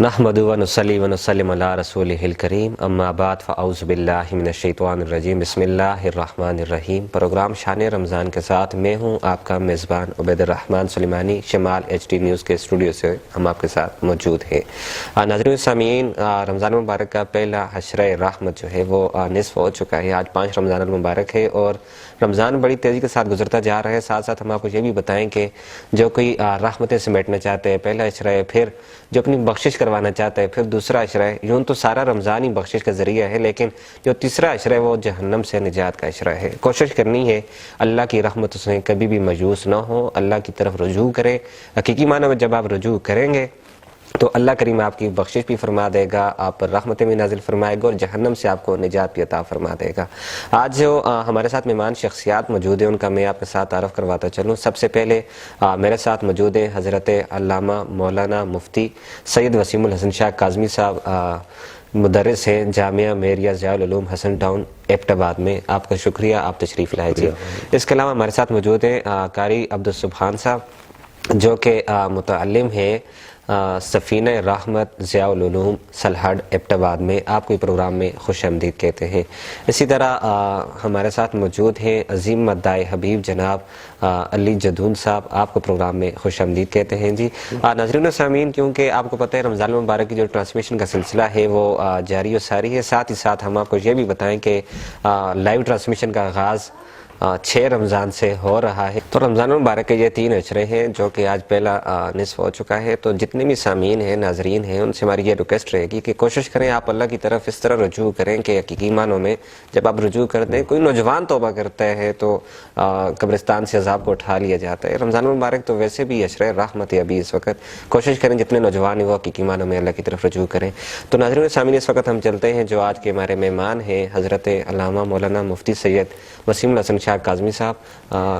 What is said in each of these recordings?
نحمدہ و نصلی و نسلم علی رسولہ الکریم اما بعد فاعوذ باللہ من الشیطان الرجیم بسم اللہ الرحمن الرحیم۔ پروگرام شان رمضان کے ساتھ میں ہوں آپ کا میزبان عبید الرحمن سلیمانی، شمال ایچ ٹی نیوز کے اسٹوڈیو سے ہم آپ کے ساتھ موجود ہیں۔ ناظرین سامعین، رمضان المبارک کا پہلا عشرہ رحمت جو ہے وہ نصف ہو چکا ہے۔ آج 5 رمضان المبارک ہے اور رمضان بڑی تیزی کے ساتھ گزرتا جا رہا ہے۔ ساتھ ساتھ ہم آپ کو یہ بھی بتائیں کہ جو کوئی رحمتیں سمیٹنا چاہتے ہیں، پہلا عشرہ ہے، پھر جو اپنی بخشش کروانا چاہتا ہے، پھر دوسرا عشرہ ہے۔ یوں تو سارا رمضان ہی بخشش کا ذریعہ ہے، لیکن جو تیسرا عشرہ ہے وہ جہنم سے نجات کا عشرہ ہے۔ کوشش کرنی ہے اللہ کی رحمت سے کبھی بھی مایوس نہ ہو، اللہ کی طرف رجوع کرے۔ حقیقی معنی میں جب آپ رجوع کریں گے تو اللہ کریم آپ کی بخشش بھی فرما دے گا، آپ پر رحمتیں بھی نازل فرمائے گا اور جہنم سے آپ کو نجات بھی عطا فرما دے گا۔ آج جو ہمارے ساتھ مہمان شخصیات موجود ہیں ان کا میں آپ کے ساتھ تعارف کرواتا چلوں۔ سب سے پہلے میرے ساتھ موجود ہیں حضرت علامہ مولانا مفتی سید وسیم الحسن شاہ کاظمی صاحب، مدرس ہیں جامعہ مہریہ ضیاء العلوم حسن ٹاؤن ایبٹ آباد میں۔ آپ کا شکریہ، آپ تشریف لائے جی۔ اس کے علاوہ ہمارے ساتھ موجود ہیں قاری عبدالسبحان صاحب جو کہ متعلم ہیں سفینہ رحمت ضیاء العلوم سلہٹ ایبٹ آباد میں۔ آپ کو پروگرام میں خوش آمدید کہتے ہیں۔ اسی طرح ہمارے ساتھ موجود ہیں عظیم مداح حبیب جناب علی جدون صاحب، آپ کو پروگرام میں خوش آمدید کہتے ہیں جی۔ ناظرین و سامعین، کیونکہ آپ کو پتہ ہے رمضان المبارک کی جو ٹرانسمیشن کا سلسلہ ہے وہ جاری و ساری ہے، ساتھ ہی ساتھ ہم آپ کو یہ بھی بتائیں کہ لائیو ٹرانسمیشن کا آغاز 6 رمضان سے ہو رہا ہے۔ تو رمضان المبارک کے یہ 3 عشرے ہیں جو کہ آج پہلا نصف ہو چکا ہے۔ تو جتنے بھی سامعین ہیں، ناظرین ہیں، ان سے ہماری یہ ریکویسٹ رہے گی کہ کوشش کریں آپ اللہ کی طرف اس طرح رجوع کریں کہ حقیقی معنوں میں جب آپ رجوع کرتے ہیں، کوئی نوجوان توبہ کرتا ہے تو قبرستان سے عذاب کو اٹھا لیا جاتا ہے۔ رمضان المبارک تو ویسے بھی عشرہ رحمت ہے ابھی اس وقت، کوشش کریں جتنے نوجوان ہیں وہ حقیقی معنوں میں اللہ کی طرف رجوع کریں۔ تو ناظرین سامعین، اس وقت ہم چلتے ہیں جو آج کے ہمارے مہمان ہیں حضرت علامہ مولانا مفتی سید وسیم الحسن شاہ کاظمی صاحب۔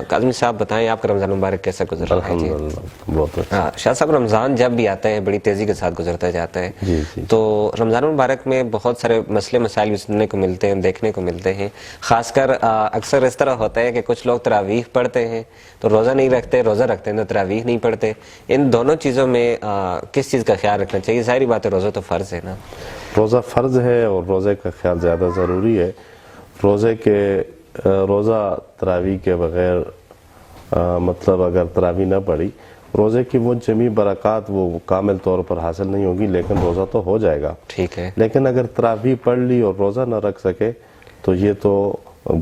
کاظمی صاحب بتائیں آپ کا رمضان مبارک کیسا گزر رہا ہے؟ الحمدللہ شاہ صاحب، رمضان جب بھی آتا ہے بڑی تیزی کے ساتھ گزرتا جاتا ہے، تو رمضان مبارک میں بہت سارے مسئلے مسائل بھی سننے کو ملتے ہیں، دیکھنے کو ملتے ہیں۔ خاص کر اکثر اس طرح ہوتا ہے کہ کچھ لوگ تراویح پڑھتے ہیں تو روزہ نہیں رکھتے، روزہ رکھتے ہیں تو تراویح نہیں پڑھتے۔ ان دونوں چیزوں میں کس چیز کا خیال رکھنا چاہیے؟ ظاہری بات ہے روزہ تو فرض ہے نا۔ روزہ فرض ہے اور روزے کا خیال زیادہ ضروری ہے۔ روزہ تراویح کے بغیر مطلب اگر تراویح نہ پڑھی، روزے کی وہ جمی برکات وہ کامل طور پر حاصل نہیں ہوگی، لیکن روزہ تو ہو جائے گا۔ ٹھیک ہے، لیکن اگر تراویح پڑھ لی اور روزہ نہ رکھ سکے تو یہ تو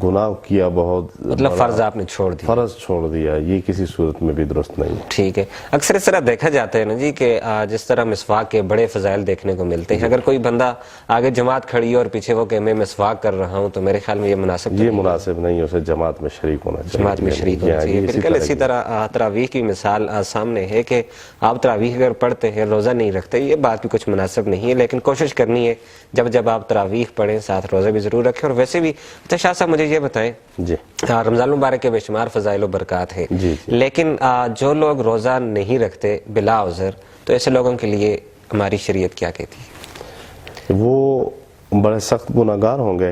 گناہ کیا، بہت مطلب فرض آپ نے چھوڑ دیا، فرض چھوڑ دیا، یہ کسی صورت میں بھی درست نہیں ہے۔ ٹھیک ہے۔ اکثر اس طرح دیکھا جاتا ہے نا جی کہ جس طرح مسواک کے بڑے فضائل دیکھنے کو ملتے ہیں، اگر کوئی بندہ آگے جماعت کھڑی ہے اور پیچھے وہ کہ میں مسواک کر رہا ہوں تو میرے خیال میں یہ مناسب یہ مناسب نہیں ہے، اسے جماعت میں شریک ہونا چاہیے۔ جماعت میں شریک ہونا چاہیے، بالکل اسی طرح تراویح کی مثال سامنے ہے کہ آپ تراویح اگر پڑھتے ہیں روزہ نہیں رکھتے، یہ بات بھی کچھ مناسب نہیں ہے، لیکن کوشش کرنی ہے جب آپ تراویح پڑھیں ساتھ روزہ بھی ضرور رکھیں۔ اور ویسے بھی اچھا شاہ صاحب مجھے یہ بتائیں، جی رمضان المبارک کے بے شمار فضائل و برکات ہیں، جی لیکن جو لوگ روزہ نہیں رکھتے بلا عذر، تو ایسے لوگوں کے لیے ہماری شریعت کیا کہتی ہے؟ وہ بڑے سخت گناہگار ہوں گے،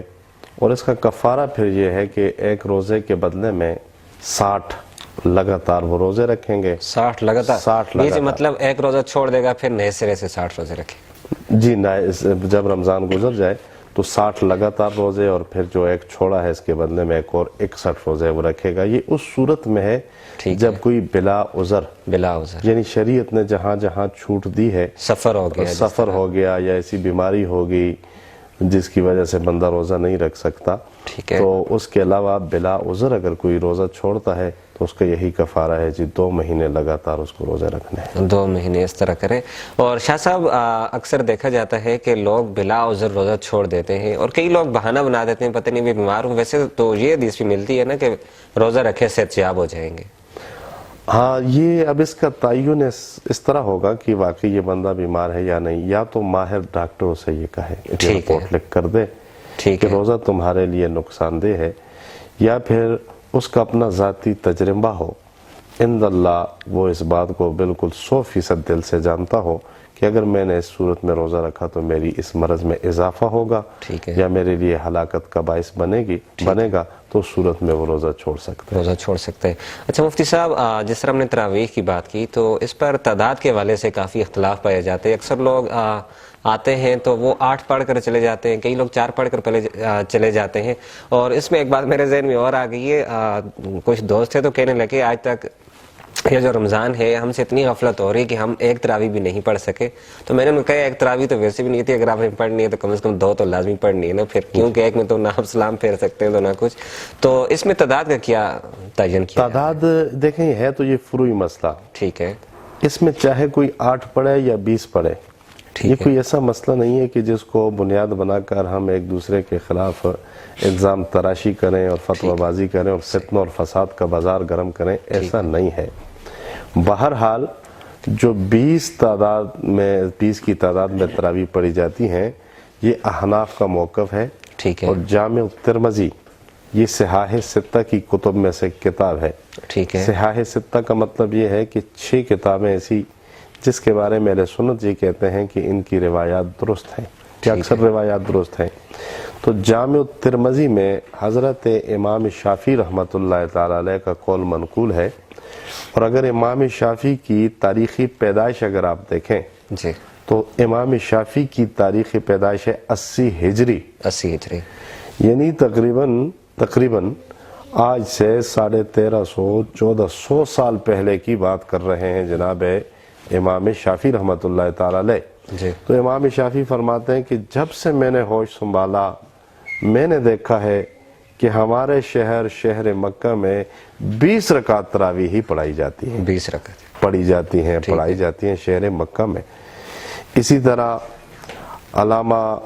اور اس کا کفارہ پھر یہ ہے کہ ایک روزے کے بدلے میں 60 لگاتار وہ روزے رکھیں گے۔ 60 لگاتار؟ 60 لگاتار، یہ مطلب ایک روزہ چھوڑ دے گا پھر نئے سرے سے 60 روزے رکھے؟ جی جب رمضان گزر جائے تو 60 لگاتار روزے، اور پھر جو ایک چھوڑا ہے اس کے بدلے میں ایک اور 61 روزے وہ رکھے گا۔ یہ اس صورت میں ہے جب کوئی بلا عذر یعنی شریعت نے جہاں جہاں چھوٹ دی ہے، سفر ہو گیا یا ایسی بیماری ہو گئی جس کی وجہ سے بندہ روزہ نہیں رکھ سکتا، تو اس کے علاوہ بلا عذر اگر کوئی روزہ چھوڑتا ہے تو اس کا یہی کفارہ ہے جی 2 مہینے لگاتار اس کو روزے رکھنے ہیں۔ 2 مہینے اس طرح کریں۔ اور شاہ صاحب اکثر دیکھا جاتا ہے کہ لوگ بلا عذر روزہ چھوڑ دیتے ہیں، اور کئی لوگ بہانہ بنا دیتے ہیں پتہ نہیں میں بیمار ہوں، ویسے تو یہ حدیث بھی ملتی ہے نا کہ روزہ رکھے صحت یاب ہو جائیں گے۔ ہاں، یہ اب اس کا تعین اس طرح ہوگا کہ واقعی یہ بندہ بیمار ہے یا نہیں، یا تو ماہر ڈاکٹروں سے یہ کہے، رپورٹ لکھ کر دے کہ روزہ تمہارے لیے نقصان دہ ہے، یا پھر اس کا اپنا ذاتی تجربہ ہو عند اللہ وہ اس بات کو بالکل 100% دل سے جانتا ہو کہ اگر میں نے اس صورت میں روزہ رکھا تو میری اس مرض میں اضافہ ہوگا یا میرے لیے ہلاکت کا باعث بنے گا، تو اس صورت میں وہ روزہ چھوڑ سکتا ہے۔ اچھا مفتی صاحب، جس طرح ہم نے تراویح کی بات کی تو اس پر تعداد کے حوالے سے کافی اختلاف پائے جاتے ہیں۔ اکثر لوگ آتے ہیں تو وہ 8 پڑھ کر چلے جاتے ہیں، کئی لوگ 4 پڑھ کر چلے جاتے ہیں، اور اس میں ایک بات میرے ذہن میں اور آ گئی ہے، کچھ دوست تھے تو کہنے لگے آج تک یہ جو رمضان ہے ہم سے اتنی غفلت ہو رہی کہ ہم ایک تراویح بھی نہیں پڑھ سکے۔ تو میں نے کہا ایک تراویح تو ویسے بھی نہیں تھی، اگر آپ نے پڑھنی ہے تو کم از کم 2 تو لازمی پڑھنی ہے نا، پھر کیونکہ ایک میں تو نہ آپ سلام پھیر سکتے ہیں تو نہ کچھ۔ تو اس میں تعداد کا کیا تعین کیا؟ تعداد دیکھیں ہے تو یہ فروعی مسئلہ، ٹھیک ہے، اس میں چاہے کوئی 8 پڑھے یا 20 پڑھے، یہ کوئی ایسا مسئلہ نہیں ہے کہ جس کو بنیاد بنا کر ہم ایک دوسرے کے خلاف الزام تراشی کریں اور فتوی بازی کریں اور فتنہ اور فساد کا بازار گرم کریں، ایسا نہیں ہے۔ بہرحال جو 20 کی تعداد میں تراویح پڑھی جاتی ہیں یہ احناف کا موقف ہے، اور جامع ترمذی یہ صحاح 6 کی کتب میں سے کتاب ہے۔ صحاح 6 کا مطلب یہ ہے کہ 6 کتابیں ایسی جس کے بارے میں اہل سنت یہ کہتے ہیں کہ ان کی روایات درست ہیں، کہ اکثر روایات درست ہیں۔ تو جامع ترمذی میں حضرت امام شافعی رحمۃ اللہ تعالی علیہ کا قول منقول ہے، اور اگر امام شافعی کی تاریخی پیدائش اگر آپ دیکھیں تو امام شافعی کی تاریخی پیدائش ہے 80 ہجری، یعنی تقریباً آج سے 1350-1400 سال پہلے کی بات کر رہے ہیں جناب امام شافعی رحمۃ اللہ تعالی علیہ۔ تو امام شافعی فرماتے ہیں کہ جب سے میں نے ہوش سنبھالا میں نے دیکھا ہے کہ ہمارے شہر مکہ میں 20 رکعت تراویح ہی پڑھائی جاتی ہیں، 20 رکعت پڑھائی جاتی ہیں شہر مکہ میں۔ اسی طرح علامہ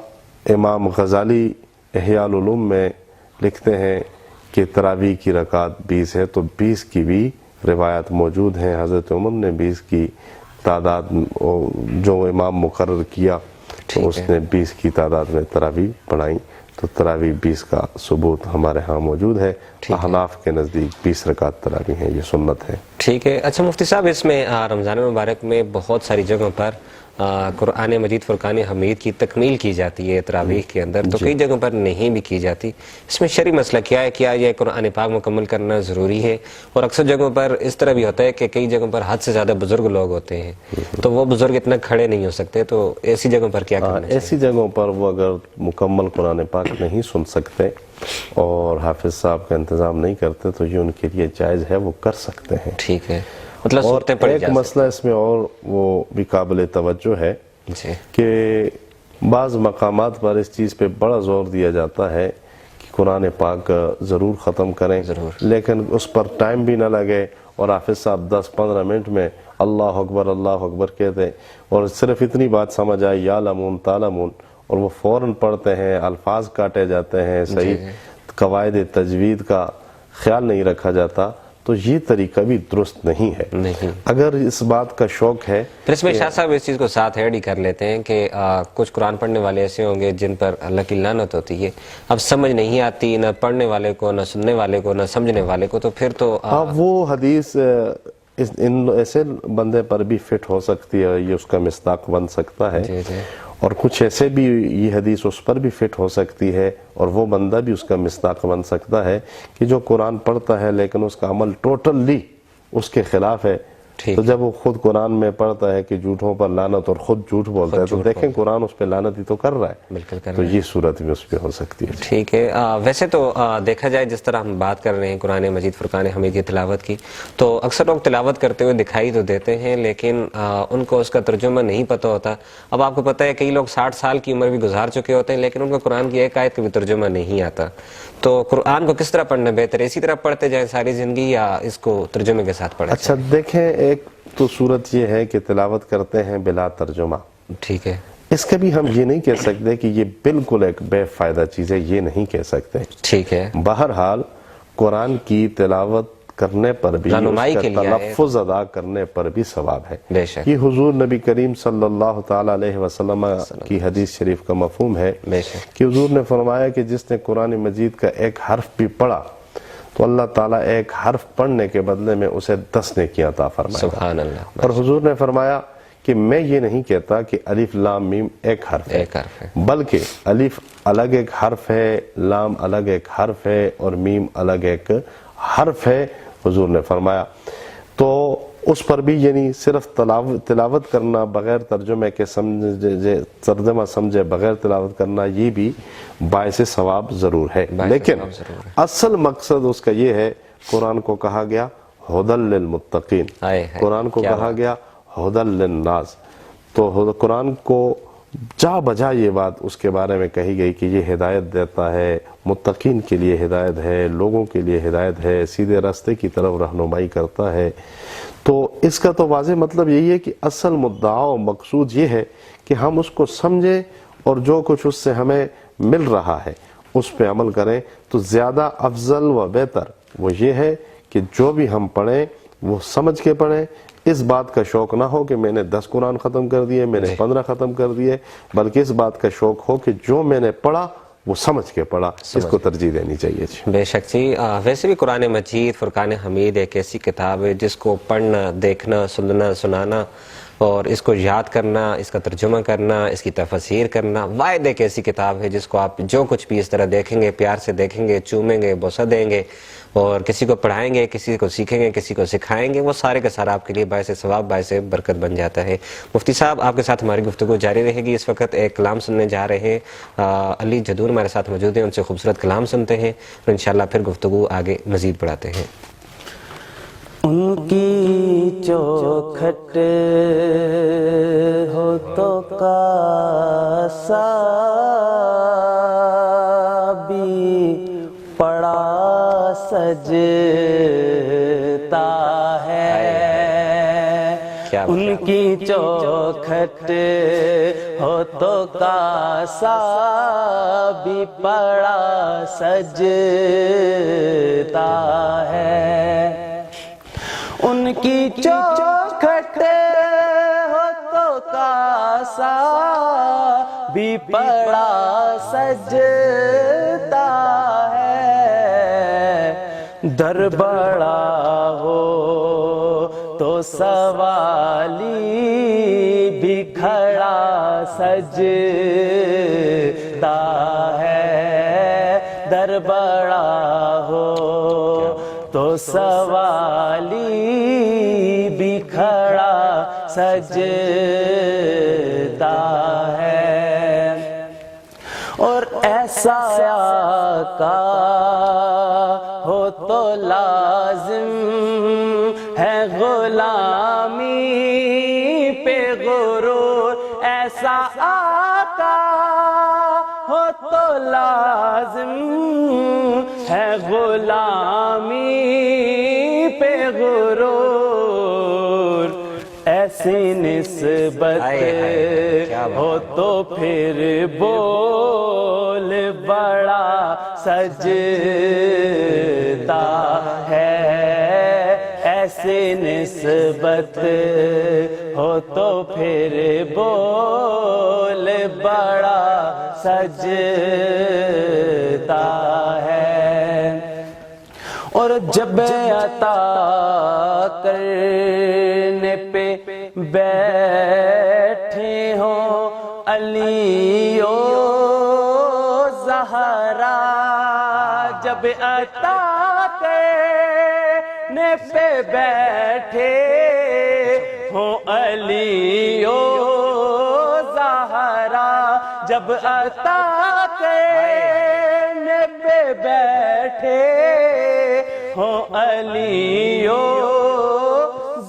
امام غزالی احیاء العلوم میں لکھتے ہیں کہ تراویح کی رکعت 20 ہے، تو 20 کی بھی روایات موجود ہیں۔ حضرت عمر نے 20 کی تعداد جو امام مقرر کیا تو اس نے 20 کی تعداد میں تراویح پڑھائیں، تو تراویح 20 کا ثبوت ہمارے ہاں موجود ہے۔ احناف کے نزدیک 20 رکعت تراویح ہیں، یہ سنت ہے۔ ٹھیک ہے۔ اچھا مفتی صاحب، اس میں رمضان مبارک میں بہت ساری جگہوں پر قرآن مجید فرقان حمید کی تکمیل کی جاتی ہے تراویح کے اندر، تو کئی جگہوں پر نہیں بھی کی جاتی۔ اس میں شرعی مسئلہ کیا ہے؟ کیا یہ قرآن پاک مکمل کرنا ضروری ہے؟ اور اکثر جگہوں پر اس طرح بھی ہوتا ہے کہ کئی جگہوں پر حد سے زیادہ بزرگ لوگ ہوتے ہیں، تو وہ بزرگ اتنا کھڑے نہیں ہو سکتے، تو ایسی جگہوں پر کیا کرنا چاہیے؟ ایسی جگہوں پر وہ اگر مکمل قرآن پاک نہیں سن سکتے اور حافظ صاحب کا انتظام نہیں کرتے تو یہ ان کے لیے جائز ہے، وہ کر سکتے ہیں۔ ٹھیک ہے، مطلب اور ایک مسئلہ اس میں اور وہ بھی قابل توجہ ہے کہ بعض مقامات پر اس چیز پہ بڑا زور دیا جاتا ہے کہ قرآن پاک ضرور ختم کریں، لیکن اس پر ٹائم بھی نہ لگے، اور حافظ صاحب 10-15 منٹ میں اللہ اکبر کہتے اور صرف اتنی بات سمجھ آئے یا لمون تالمون، اور وہ فوراً پڑھتے ہیں، الفاظ کاٹے جاتے ہیں، صحیح قواعد تجوید کا خیال نہیں رکھا جاتا، تو یہ طریقہ بھی درست نہیں ہے۔ اگر اس بات کا شوق ہے، پھر اس میں شاہ صاحب اس چیز کو ساتھ ایڈ ہی کر لیتے ہیں کہ کچھ قرآن پڑھنے والے ایسے ہوں گے جن پر اللہ کی لعنت ہوتی ہے، اب سمجھ نہیں آتی نہ پڑھنے والے کو، نہ سننے والے کو، نہ سمجھنے والے کو، تو پھر تو وہ حدیث ان ایسے بندے پر بھی فٹ ہو سکتی ہے، یہ اس کا مصداق بن سکتا ہے، اور کچھ ایسے بھی یہ حدیث اس پر بھی فٹ ہو سکتی ہے اور وہ بندہ بھی اس کا مصداق بن سکتا ہے کہ جو قرآن پڑھتا ہے لیکن اس کا عمل ٹوٹلی اس کے خلاف ہے۔ تو جب وہ خود قرآن میں پڑھتا ہے کہ جھوٹوں پر لعنت اور خود جھوٹ بولتا ہے، تو دیکھیں قرآن اس پہ لعنت ہی تو کر رہا ہے، تو یہ صورت بھی اس پہ ہو سکتی ہے۔ ٹھیک ہے۔ ویسے تو دیکھا جائے جس طرح ہم بات کر رہے ہیں قرآن مجید فرقان حمید کی تلاوت کی، تو اکثر لوگ تلاوت کرتے ہوئے دکھائی تو دیتے ہیں لیکن ان کو اس کا ترجمہ نہیں پتہ ہوتا۔ اب آپ کو پتہ ہے کئی لوگ 60 سال کی عمر بھی گزار چکے ہوتے ہیں لیکن ان کو قرآن کی ایک آیت کا بھی ترجمہ نہیں آتا، تو قرآن کو کس طرح پڑھنا بہتر ہے؟ اسی طرح پڑھتے جائیں ساری زندگی یا اس کو ترجمے کے ساتھ پڑھیں؟ اچھا دیکھیں، ایک تو صورت یہ ہے کہ تلاوت کرتے ہیں بلا ترجمہ، ٹھیک ہے، اس کا بھی ہم یہ نہیں کہہ سکتے کہ یہ بالکل ایک بے فائدہ چیز ہے، یہ نہیں کہہ سکتے، ٹھیک ہے۔ بہرحال قرآن کی تلاوت کرنے پر بھی، اس کا تلفظ ادا کرنے پر بھی ثواب ہے۔ یہ حضور نبی کریم صلی اللہ تعالی علیہ وسلم کی حدیث شریف کا مفہوم ہے کہ حضور نے فرمایا کہ جس نے قرآن مجید کا ایک حرف بھی پڑھا تو اللہ تعالیٰ ایک حرف پڑھنے کے بدلے میں اسے 10 نیکیاں عطا فرمائے گا۔ سبحان اللہ۔ اور حضور نے فرمایا کہ میں یہ نہیں کہتا کہ الف لام میم ایک حرف ہے، بلکہ الف الگ ایک حرف ہے، لام الگ ایک حرف ہے، اور میم الگ ایک حرف ہے، حضور نے فرمایا۔ تو اس پر بھی یعنی صرف تلاوت کرنا بغیر ترجمے کے ترجمہ سمجھے بغیر تلاوت کرنا یہ بھی باعث ثواب ضرور ہے، لیکن اصل مقصد اس کا یہ ہے، قرآن کو کہا گیا ہدی للمتقین، قرآن کو کہا گیا ہدی للناس، تو قرآن کو جا بجا یہ بات اس کے بارے میں کہی گئی کہ یہ ہدایت دیتا ہے، متقین کے لیے ہدایت ہے، لوگوں کے لیے ہدایت ہے، سیدھے راستے کی طرف رہنمائی کرتا ہے۔ تو اس کا تو واضح مطلب یہی ہے کہ اصل مدعا و مقصود یہ ہے کہ ہم اس کو سمجھیں اور جو کچھ اس سے ہمیں مل رہا ہے اس پہ عمل کریں۔ تو زیادہ افضل و بہتر وہ یہ ہے کہ جو بھی ہم پڑھیں وہ سمجھ کے پڑھیں، اس بات کا شوق نہ ہو کہ میں نے 10 قرآن ختم کر دیے، میں نے 15 ختم کر دیے، بلکہ اس بات کا شوق ہو کہ جو میں نے پڑھا وہ سمجھ کے پڑھا، اس کو ترجیح دینی چاہیے۔ بے شک جی، ویسے بھی قرآن مجید فرقان حمید ایک ایسی کتاب ہے جس کو پڑھنا، دیکھنا، سننا، سنانا اور اس کو یاد کرنا، اس کا ترجمہ کرنا، اس کی تفسیر کرنا، واحد ایک ایسی کتاب ہے جس کو آپ جو کچھ بھی اس طرح دیکھیں گے، پیار سے دیکھیں گے، چومیں گے، بوسہ دیں گے اور کسی کو پڑھائیں گے، کسی کو سیکھیں گے، کسی کو سکھائیں گے، وہ سارے کا سارا آپ کے لیے باعث ثواب، باعث برکت بن جاتا ہے۔ مفتی صاحب، آپ کے ساتھ ہماری گفتگو جاری رہے گی۔ اس وقت ایک کلام سننے جا رہے ہیں، علی جدور ہمارے ساتھ موجود ہیں، ان سے خوبصورت کلام سنتے ہیں اور انشاءاللہ پھر گفتگو آگے مزید بڑھاتے ہیں۔ ان کی چوکھٹ ہو تو کاسا بھی پڑا سجتا ہے، ان کی چوکھٹ ہو تو کاسا بھی پڑا سجتا ہے، ان کی چوکھٹ ہو تو کاسا بھی پڑا سجتا ہے، در بڑا ہو تو سوالی بھی کھڑا سجتا ہے، در بڑا ہو تو سوالی بھی کھڑا سجتا ہے، اور ایسا آقا ہو تو لازم ہے غلامی پہ غرور، ایسا آقا ہو تو لازم ہے غلامی پہ غرور، ایسی نسبت ہو تو پھر بول بڑا سجتا ہے، ایسی نسبت ہو تو پھر بول بڑا سجتا ہے، اور جب عطا کرنے پہ بیٹھے ہوں علی و زہرا، جب عطا کرنے پہ بیٹھے ہوں علی و زہرا، جب عطا کرنے پہ بیٹھے ہوں علی و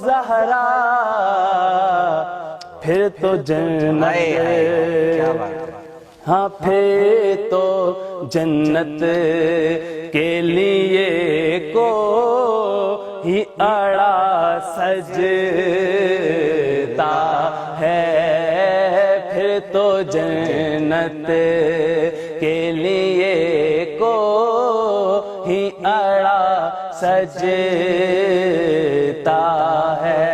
زہرا، پھر تو جنت، ہاں پھر تو جنت کے لیے کو ہی اڑا سجتا ہے، پھر تو جنت کے لیے کو ہی اڑا سجتا ہے،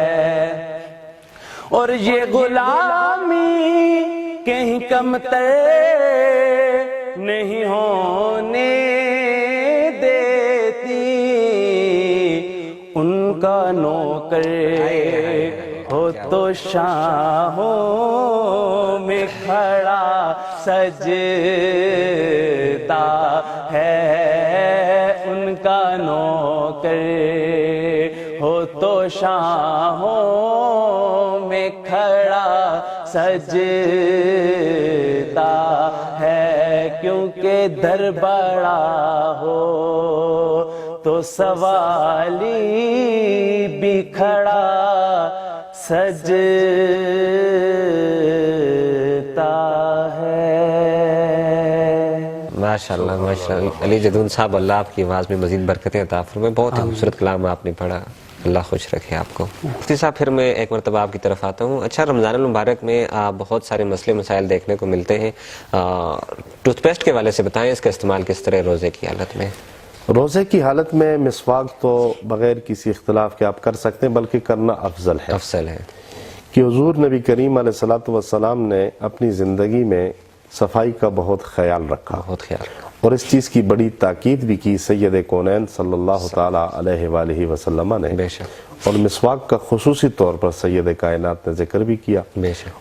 اور یہ غلامی کہیں کمتر نہیں ہونے دیتی، نوکر ہو تو شاہوں میں کھڑا سجتا ہے ان کا نوکر ہو تو شاہوں میں کھڑا سجتا ہے کیونکہ در بڑا ہو تو سوالی بھی کھڑا سجتا ہے۔ ماشاءاللہ ماشاءاللہ علی جدون صاحب، اللہ آپ کی آواز میں مزید برکتیں عطا فرمائے، بہت ہی خوبصورت کلام آپ نے پڑھا، اللہ خوش رکھے آپ کو۔ مفتی صاحب پھر میں ایک مرتبہ آپ کی طرف آتا ہوں۔ اچھا، رمضان المبارک میں بہت سارے مسئلے مسائل دیکھنے کو ملتے ہیں، ٹوتھ پیسٹ کے والے سے بتائیں اس کا استعمال کس طرح روزے کی حالت میں؟ روزے کی حالت میں مسواک تو بغیر کسی اختلاف کے آپ کر سکتے ہیں، بلکہ کرنا افضل ہے کہ حضور نبی کریم علیہ الصلوۃ والسلام نے اپنی زندگی میں صفائی کا بہت خیال رکھا، اور اس چیز کی بڑی تاکید بھی کی سید کونین صلی اللہ تعالی علیہ وآلہ وسلم نے، اور مسواک کا خصوصی طور پر سید کائنات نے ذکر بھی کیا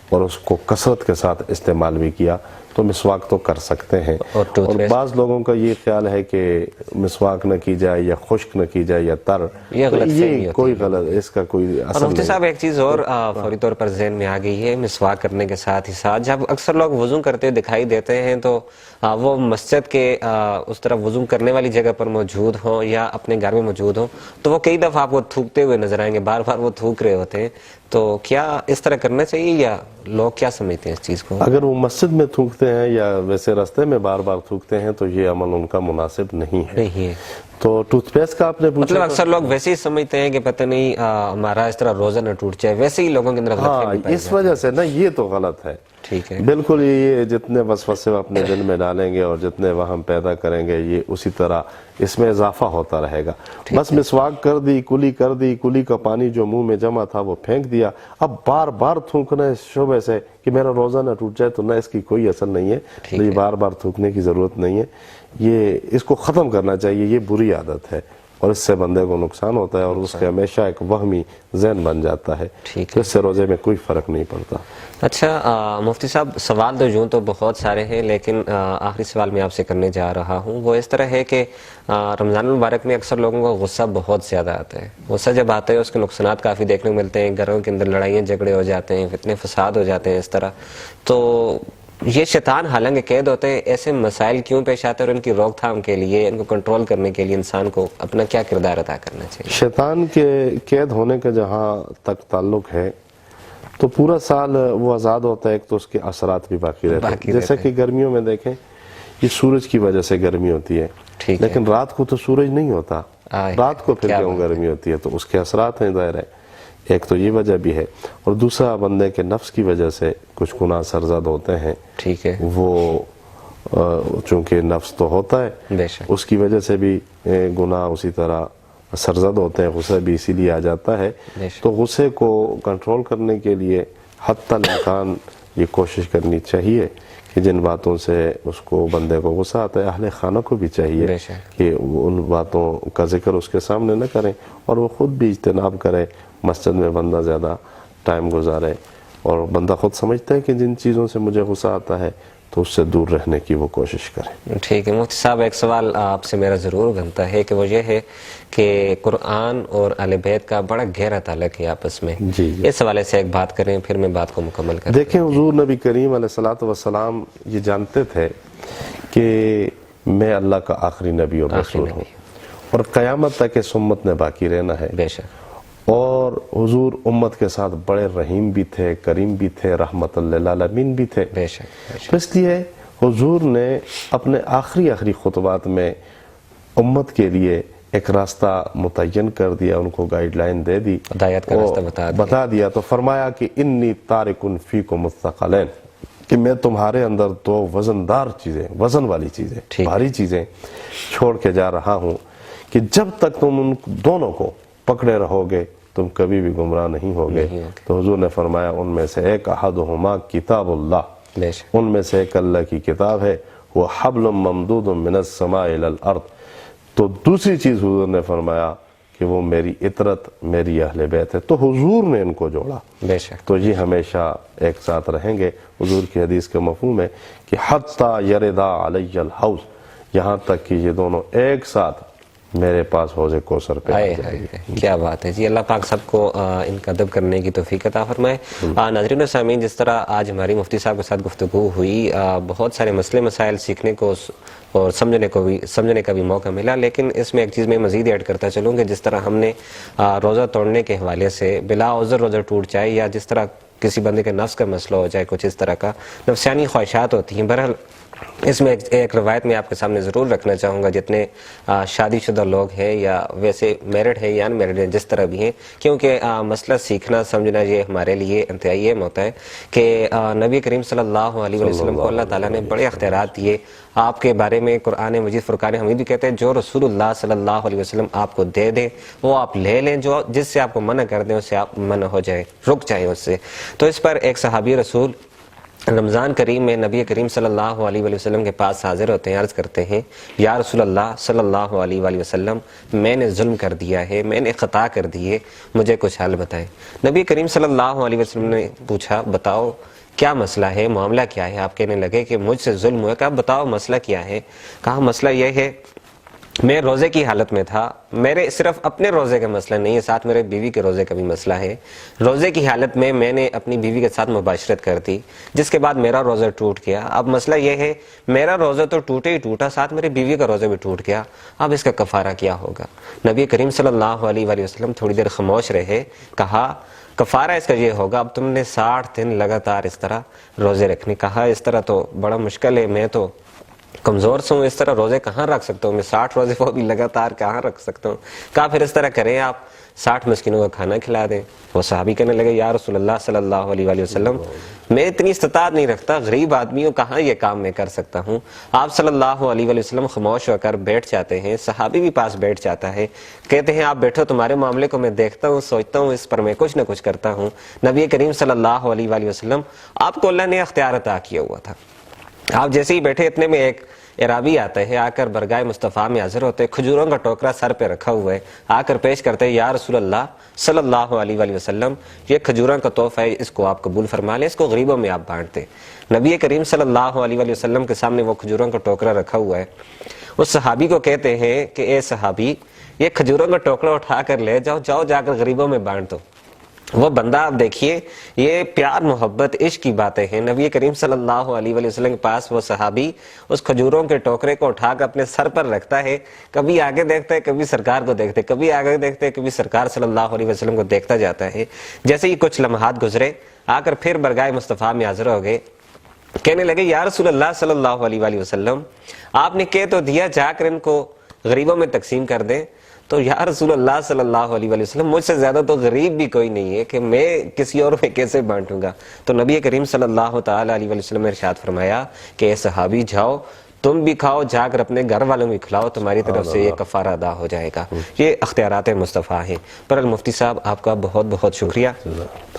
اور اس کو کثرت کے ساتھ استعمال بھی کیا، تو مسواک تو کر سکتے ہیں۔ اور بعض لوگوں کا یہ خیال ہے کہ مسواک نہ کی جائے یا خشک نہ کی جائے یا تر، یہ کوئی غلط، اس کا کوئی اثر نہیں۔ مفتی صاحب ایک چیز اور فوری طور پر ذہن میں آ گئی ہے، مسواک کرنے کے ساتھ ہی ساتھ جب اکثر لوگ وضو کرتے دکھائی دیتے ہیں تو وہ مسجد کے اس طرف وضو کرنے والی جگہ پر موجود ہوں یا اپنے گھر میں موجود ہوں تو وہ کئی دفعہ آپ کو تھوکتے ہوئے نظر آئیں گے، بار بار وہ تھوک رہے ہوتے ہیں، تو کیا اس طرح کرنا چاہیے یا لوگ کیا سمجھتے ہیں اس چیز کو؟ اگر وہ مسجد میں تھوکتے ہیں یا ویسے راستے میں بار بار تھوکتے ہیں تو یہ عمل ان کا مناسب نہیں ہے۔ تو ٹوتھ پیسٹ کا آپ نے پوچھا، مطلب اکثر لوگ ویسے ہی سمجھتے ہیں کہ پتہ نہیں ہمارا اس طرح روزہ نہ ٹوٹ جائے، ویسے ہی لوگوں کے اندر اس وجہ سے نا یہ تو غلط ہے۔ ٹھیک ہے، بالکل، یہ جتنے وسوسے اپنے دل میں ڈالیں گے اور جتنے وہم پیدا کریں گے یہ اسی طرح اس میں اضافہ ہوتا رہے گا۔ بس مسواک کر دی، کلی کر دی، کلی کا پانی جو منہ میں جمع تھا وہ پھینک دیا، اب بار بار تھوکنا اس شعبے سے کہ میرا روزہ نہ ٹوٹ جائے تو نہ اس کی کوئی اثر نہیں ہے، یہ بار بار تھوکنے کی ضرورت نہیں ہے، یہ اس کو ختم کرنا چاہیے، یہ بری عادت ہے اور اس سے بندے کو نقصان ہوتا ہے اور اس کے ہمیشہ ایک وہمی ذہن بن جاتا ہے، اس سے روزے میں کوئی فرق نہیں پڑتا۔ اچھا مفتی صاحب، سوال تو یوں تو بہت سارے ہیں لیکن آخری سوال میں آپ سے کرنے جا رہا ہوں، وہ اس طرح ہے کہ رمضان المبارک میں اکثر لوگوں کا غصہ بہت زیادہ آتا ہے، غصہ جب آتا ہے اس کے نقصانات کافی دیکھنے کو ملتے ہیں، گھروں کے اندر لڑائیاں جھگڑے ہو جاتے ہیں، فتنے فساد ہو جاتے ہیں اس طرح، تو یہ شیطان حالانکہ قید ہوتے ہیں، ایسے مسائل کیوں پیش آتے ہیں اور ان کی روک تھام کے لیے، ان کو کنٹرول کرنے کے لیے انسان کو اپنا کیا کردار ادا کرنا چاہیے؟ شیطان کے قید ہونے کا جہاں تک تعلق ہے تو پورا سال وہ آزاد ہوتا ہے، ایک تو اس کے اثرات بھی باقی رہتے ہیں، جیسا کہ گرمیوں میں دیکھیں یہ سورج کی وجہ سے گرمی ہوتی ہے، لیکن رات کو تو سورج نہیں ہوتا، رات کو پھر کیوں گرمی ہوتی ہے، تو اس کے اثرات ہیں ظاہر ہے، ایک تو یہ وجہ بھی ہے، اور دوسرا بندے کے نفس کی وجہ سے کچھ گناہ سرزد ہوتے ہیں، وہ چونکہ نفس تو ہوتا ہے اس کی وجہ سے بھی گناہ اسی طرح سرزد ہوتے ہیں، غصہ بھی اسی لیے آ جاتا ہے، تو غصے کو کنٹرول کرنے کے لیے حتی الامکان یہ کوشش کرنی چاہیے کہ جن باتوں سے اس کو بندے کو غصہ آتا ہے اہل خانہ کو بھی چاہیے کہ ان باتوں کا ذکر اس کے سامنے نہ کریں اور وہ خود بھی اجتناب کرے، مسجد میں بندہ زیادہ ٹائم گزارے، اور بندہ خود سمجھتا ہے کہ جن چیزوں سے مجھے غصہ آتا ہے تو اس سے دور رہنے کی وہ کوشش کرے۔ ٹھیک ہے مفتی صاحب، ایک سوال آپ سے میرا ضرور بنتا ہے کہ وہ یہ ہے کہ قرآن اور اہل بیت کا بڑا گہرا تعلق ہے آپس میں، اس حوالے سے ایک بات کریں پھر میں بات کو مکمل کریں۔ دیکھیں حضور نبی کریم علیہ الصلوۃ والسلام یہ جانتے تھے کہ میں اللہ کا آخری نبی اور رسول ہوں اور قیامت تک اس امت نے باقی رہنا ہے، بے شک، اور حضور امت کے ساتھ بڑے رحیم بھی تھے، کریم بھی تھے، رحمت للعالمین بھی تھے، بے شک۔ اس لیے حضور نے اپنے آخری خطبات میں امت کے لیے ایک راستہ متعین کر دیا، ان کو گائیڈ لائن دے دی، ہدایت کا راستہ بتا دیا، تو فرمایا کہ انی تارک فیکم الثقلین، کہ میں تمہارے اندر دو وزندار چیزیں، وزن والی چیزیں، بھاری چیزیں چھوڑ کے جا رہا ہوں کہ جب تک تم ان دونوں کو پکڑے رہو گے تم کبھی بھی گمراہ نہیں ہوگے۔ تو حضور نے فرمایا ان میں سے ایک احدہما کتاب اللہ، ان میں سے ایک اللہ کی کتاب ہے، وہ حبل ممدود من السماء الی الارض۔ تو دوسری چیز حضور نے فرمایا کہ کہ وہ میری اطرت میری اہل بیت ہے، تو حضور نے ان کو جوڑا، بے شک تو یہ ہمیشہ ایک ساتھ رہیں گے۔ حضور کی حدیث کا مفہوم ہے کہ حتی یردا علی الحوض، یہاں تک کہ یہ دونوں ایک ساتھ میرے پاس حوض کوثر پہ آ آئے جائیں گے۔ کیا بات ہے جی، اللہ پاک سب کو ان کا ادب کرنے کی توفیق عطا فرمائے۔ ناظرین و سامعین، جس طرح آج ہماری مفتی صاحب کے ساتھ گفتگو ہوئی، بہت سارے مسئلے مسائل سیکھنے کو اور سمجھنے کا بھی موقع ملا، لیکن اس میں ایک چیز میں مزید ایڈ کرتا چلوں کہ جس طرح ہم نے روزہ توڑنے کے حوالے سے بلا عذر روزہ ٹوٹ جائے، یا جس طرح کسی بندے کے نفس کا مسئلہ ہو جائے، کچھ اس طرح کا نفسانی خواہشات ہوتی ہیں، بہرحال اس میں ایک روایت میں آپ کے سامنے ضرور رکھنا چاہوں گا، جتنے شادی شدہ لوگ ہیں یا ویسے میرڈ ہیں یا ان میرڈ ہیں، جس طرح بھی ہیں، کیونکہ مسئلہ سیکھنا سمجھنا یہ ہمارے لیے انتہائی اہم ہوتا ہے کہ نبی کریم صلی اللہ علیہ وسلم کو اللہ تعالیٰ نے بڑے اختیارات دیے آپ کے بارے میں۔ قرآن مجید فرقان حمید بھی کہتے ہیں جو رسول اللہ صلی اللہ علیہ وسلم آپ کو دے دیں وہ آپ لے لیں، جو جس سے آپ کو منع کر دیں اس سے آپ منع ہو جائیں، رک جائیں اس سے۔ تو اس پر ایک صحابی رسول رمضان کریم میں نبی کریم صلی اللہ علیہ وسلم کے پاس حاضر ہوتے ہیں، عرض کرتے ہیں یا رسول اللہ صلی اللہ علیہ وسلم، میں نے ظلم کر دیا ہے، میں نے خطا کر دی ہے، مجھے کچھ حل بتائیں۔ نبی کریم صلی اللہ علیہ وسلم نے پوچھا بتاؤ کیا مسئلہ ہے، معاملہ کیا ہے؟ آپ کہنے لگے کہ مجھ سے ظلم ہوا۔ کہا بتاؤ مسئلہ کیا ہے؟ کہا مسئلہ یہ ہے میں روزے کی حالت میں تھا، میرے صرف اپنے روزے کا مسئلہ نہیں ہے، ساتھ میرے بیوی کے روزے کا بھی مسئلہ ہے۔ روزے کی حالت میں میں نے اپنی بیوی کے ساتھ مباشرت کر دی، جس کے بعد میرا روزہ ٹوٹ گیا۔ اب مسئلہ یہ ہے میرا روزہ تو ٹوٹے ہی ٹوٹا، ساتھ میری بیوی کا روزہ بھی ٹوٹ گیا، اب اس کا کفارہ کیا ہوگا؟ نبی کریم صلی اللہ علیہ وسلم تھوڑی دیر خاموش رہے، کہا کفارہ اس کا یہ ہوگا اب تم نے 60 دن لگاتار اس طرح روزے رکھنے۔ کہا اس طرح تو بڑا مشکل ہے، میں تو کمزور سے ہوں، اس طرح روزے کہاں رکھ سکتا ہوں میں، 60 روزے وہ بھی لگاتار کہاں رکھ سکتا ہوں؟ کہا پھر اس طرح کریں آپ 60 مسکینوں کا کھانا کھلا دیں۔ وہ صحابی کہنے لگے یا رسول اللہ صلی اللہ علیہ وسلم میں اتنی استطاعت نہیں رکھتا، غریب آدمی ہوں، کہاں یہ کام میں کر سکتا ہوں؟ آپ صلی اللہ علیہ وسلم خاموش ہو کر بیٹھ جاتے ہیں، صحابی بھی پاس بیٹھ جاتا ہے، کہتے ہیں آپ بیٹھو، تمہارے معاملے کو میں دیکھتا ہوں، سوچتا ہوں، اس پر میں کچھ نہ کچھ کرتا ہوں۔ نبی کریم صلی اللہ علیہ وسلم آپ کو اللہ نے اختیار عطا کیا ہوا تھا، آپ جیسے ہی بیٹھے اتنے میں ایک عرابی آتا ہے، آ کر برگاہ مصطفیٰ میں حاضر ہوتے، کھجوروں کا ٹوکرا سر پہ رکھا ہوا ہے، آ کر پیش کرتے ہیں یا رسول اللہ صلی اللہ علیہ وسلم یہ کھجوروں کا تحفہ ہے، اس کو آپ قبول فرما لیں، اس کو غریبوں میں آپ بانٹ دیں۔ نبی کریم صلی اللہ علیہ وسلم کے سامنے وہ کھجوروں کا ٹوکرا رکھا ہوا ہے، اس صحابی کو کہتے ہیں کہ اے صحابی یہ کھجوروں کا ٹوکرا اٹھا کر لے جاؤ، جاؤ جا کر غریبوں میں بانٹ دو۔ وہ بندہ آپ دیکھیے، یہ پیار محبت عشق کی باتیں ہیں۔ نبی کریم صلی اللہ علیہ وسلم کے پاس وہ صحابی اس کھجوروں کے ٹوکرے کو اٹھا کر اپنے سر پر رکھتا ہے، کبھی آگے دیکھتا ہے، کبھی سرکار کو دیکھتے، کبھی آگے دیکھتے ہے، کبھی سرکار صلی اللہ علیہ وسلم کو دیکھتا جاتا ہے۔ جیسے ہی کچھ لمحات گزرے، آ کر پھر برگاہ مصطفیٰ میں حاضر ہو گئے، کہنے لگے یا رسول اللہ صلی اللہ علیہ وسلم آپ نے کہہ تو دیا جا کر ان کو غریبوں میں تقسیم کر دیں، تو یا رسول اللہ صلی اللہ علیہ وسلم مجھ سے زیادہ تو غریب بھی کوئی نہیں ہے کہ میں کسی اور میں کیسے بانٹوں گا؟ تو نبی کریم صلی اللہ تعالی علیہ وسلم نے ارشاد فرمایا کہ اے صحابی جاؤ تم بھی کھاؤ، جا کر اپنے گھر والوں بھی کھلاؤ، تمہاری طرف سے یہ کفارہ ادا ہو جائے گا۔ یہ اختیارات مصطفیٰ ہیں۔ پر المفتی صاحب آپ کا بہت بہت شکریہ۔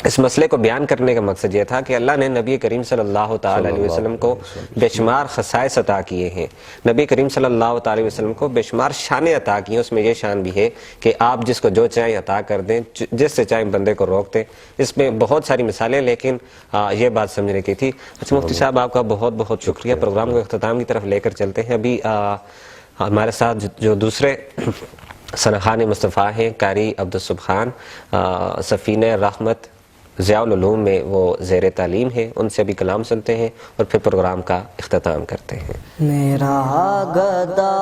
اس مسئلے کو بیان کرنے کا مقصد یہ تھا کہ اللہ نے نبی کریم صلی اللہ تعالی علیہ وسلم کو بے شمار خصائص عطا کیے ہیں، نبی کریم صلی اللہ تعالی وسلم کو بے شمار شانیں عطا کی ہیں، اس میں یہ شان بھی ہے کہ آپ جس کو جو چاہیں عطا کر دیں، جس سے چاہیں بندے کو روک دیں۔ اس میں بہت ساری مثالیں، لیکن یہ بات سمجھنے کی تھی۔ اچھا مفتی صاحب آپ کا بہت بہت شکریہ۔ پروگرام کو اختتام کی طرف لے کر چلتے ہیں۔ ابھی ہمارے ساتھ جو دوسرے سنخان مصطفیٰ ہیں، قاری عبدالسبحان سفینہ رحمت ضیاء العلوم میں وہ زیر تعلیم ہیں، ان سے بھی کلام سنتے ہیں اور پھر پروگرام کا اختتام کرتے ہیں۔ میرا گدا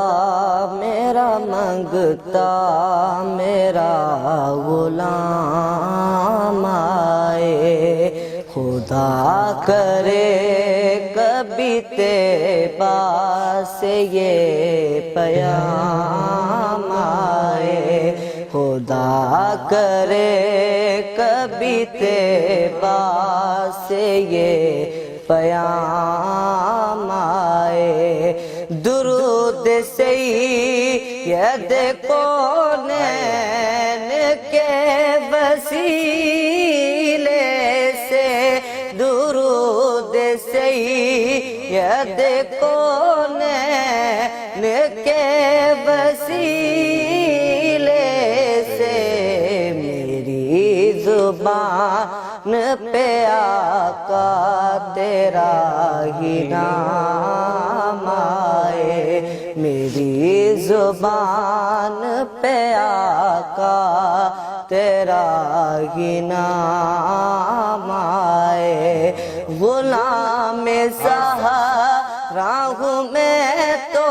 میرا منگتا میرا غلام آئے، خدا کرے کبھی تیبا سے یہ پیام آئے، خدا کرے کبھی تیبا سے یہ پیام آئے، درود سید کونین کے وسیلے سے، درود سید کونین کے وسیلے پہ آقا تیرا ہی نام آئے، میری زبان پہ آقا تیرا ہی نام آئے، غلام زہرا ہوں میں تو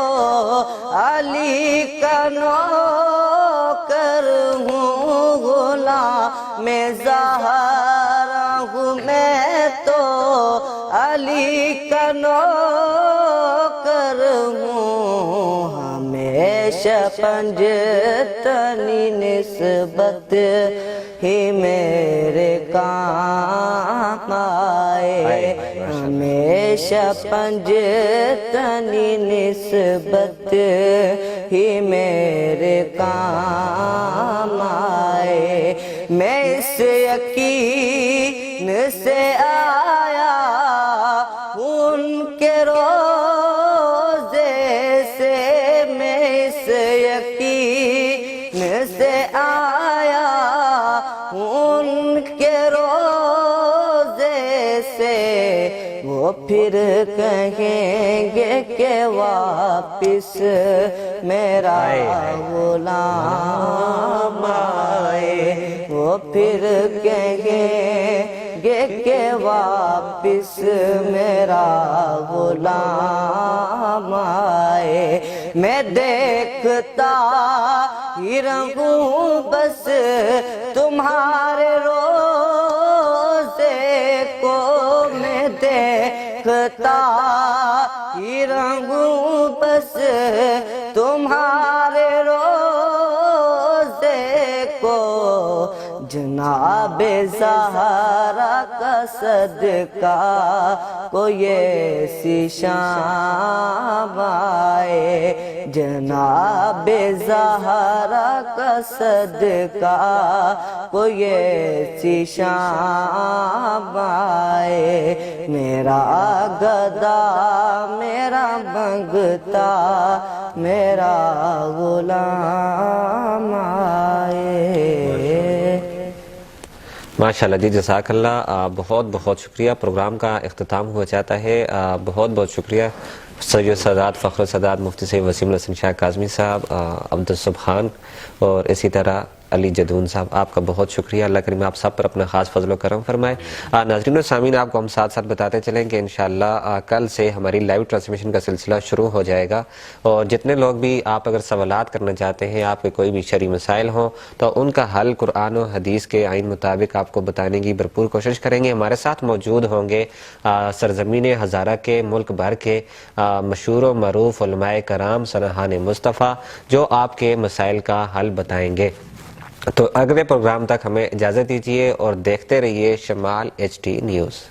علی کا نوکر ہوں، غلام زہرا ہوں میں تو علی کا نوکر ہوں، ہمیشہ پنجتنی نسبت ہی میرے کام آئے، ہمیشہ پنجتنی نسبت ہی میرے کام آئے، میں اس یقین سے آیا ان کے روزے سے، میں اس یقین سے آیا ان کے روزے سے، وہ پھر کہیں گے کہ واپس میرا غلام آئے، وہ پھر کہیں گے کہ واپس میرا غلام آئے، میں دیکھتا ہی رہوں بس تمہارے روزے کو، میں دیکھتا ہی رہوں بس تمہارے روزے کو، جناب زہرا کا صدقہ کوئی ایسی شام آئے، جناب زہرا کا صدقہ کوئی ایسی شام آئے، میرا گدا میرا منگتا میرا غلام آئے۔ ماشاءاللہ جی، جزاک اللہ، بہت بہت شکریہ۔ پروگرام کا اختتام ہو جاتا ہے، بہت بہت شکریہ سید سادات فخر سادات مفتی سید وسیم الحسن شاہ کاظمی صاحب، عبدالسبحان اور اسی طرح علی جدون صاحب، آپ کا بہت شکریہ۔ اللہ کریم آپ سب پر اپنا خاص فضل و کرم فرمائے۔ ناظرین و سامعین، آپ کو ہم ساتھ ساتھ بتاتے چلیں کہ انشاءاللہ کل سے ہماری لائیو ٹرانسمیشن کا سلسلہ شروع ہو جائے گا، اور جتنے لوگ بھی آپ اگر سوالات کرنا چاہتے ہیں، آپ کے کوئی بھی شرعی مسائل ہوں تو ان کا حل قرآن و حدیث کے آئین مطابق آپ کو بتانے کی بھرپور کوشش کریں گے۔ ہمارے ساتھ موجود ہوں گے سرزمین ہزارہ کے، ملک بھر کے مشہور و معروف علماء کرام سرحان مصطفیٰ، جو آپ کے مسائل کا حل بتائیں گے۔ تو اگلے پروگرام تک ہمیں اجازت دیجیے اور دیکھتے رہیے شمال HD نیوز۔